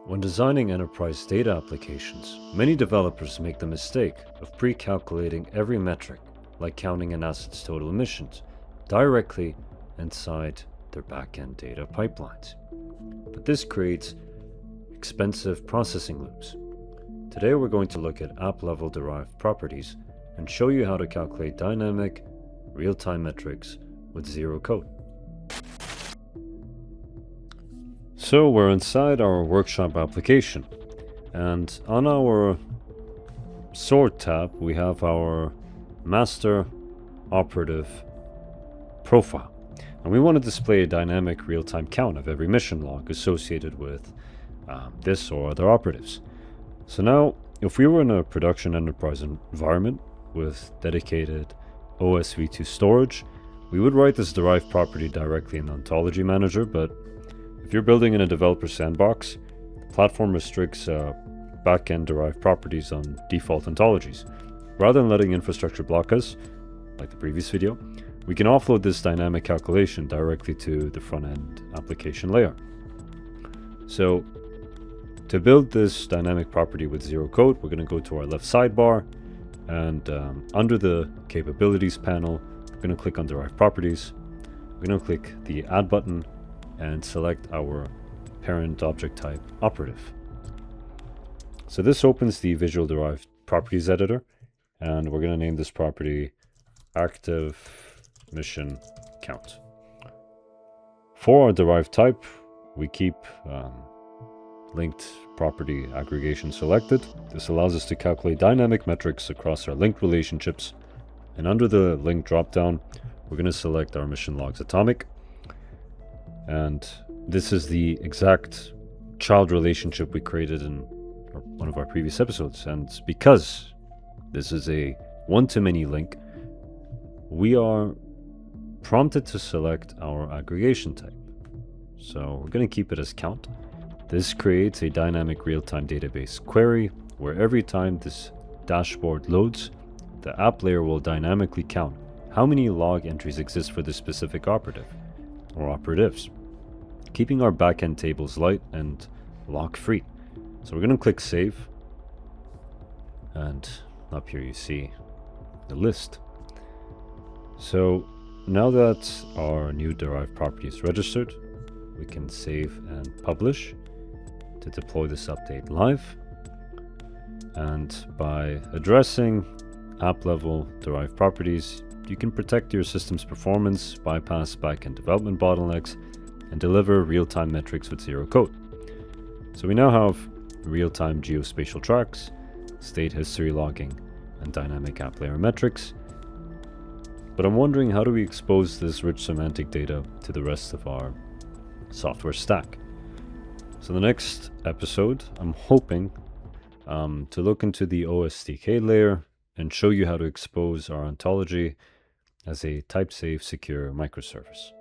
When designing enterprise data applications, many developers make the mistake of pre-calculating every metric, like counting an asset's total emissions, directly inside their backend data pipelines. But this creates expensive processing loops. Today we're going to look at app-level derived properties and show you how to calculate dynamic, real-time metrics with zero code. So we're inside our workshop application, and on our sort tab we have our master operative profile, and we want to display a dynamic real-time count of every mission log associated with this or other operatives. So now, if we were in a production enterprise environment with dedicated OSv2 storage, we would write this derived property directly in the Ontology Manager, but if you're building in a developer sandbox, the platform restricts backend derived properties on default ontologies. Rather than letting infrastructure block us, like the previous video, we can offload this dynamic calculation directly to the front-end application layer. So, to build this dynamic property with zero code, we're going to go to our left sidebar, and under the Capabilities panel, we're going to click on Derived Properties. We're going to click the Add button and select our parent object type operative. So this opens the Visual Derived Properties editor, and we're going to name this property Active Mission Count. For our derived type, we keep linked property aggregation selected. This allows us to calculate dynamic metrics across our linked relationships, and under the link dropdown, we're going to select our mission logs atomic. And this is the exact child relationship we created in one of our previous episodes. And because this is a one-to-many link, we are prompted to select our aggregation type. So we're going to keep it as count. This creates a dynamic real-time database query where every time this dashboard loads, the app layer will dynamically count how many log entries exist for this specific operative or operatives, keeping our backend tables light and lock free. So we're going to click save, and up here you see the list. So now that our new derived property is registered, we can save and publish to deploy this update live. And by addressing app-level derived properties, you can protect your system's performance, bypass backend development bottlenecks, and deliver real-time metrics with zero code. So we now have real-time geospatial tracks, state history logging, and dynamic app layer metrics. But I'm wondering, how do we expose this rich semantic data to the rest of our software stack? So the next episode, I'm hoping to look into the OSDK layer and show you how to expose our ontology as a type-safe, secure microservice.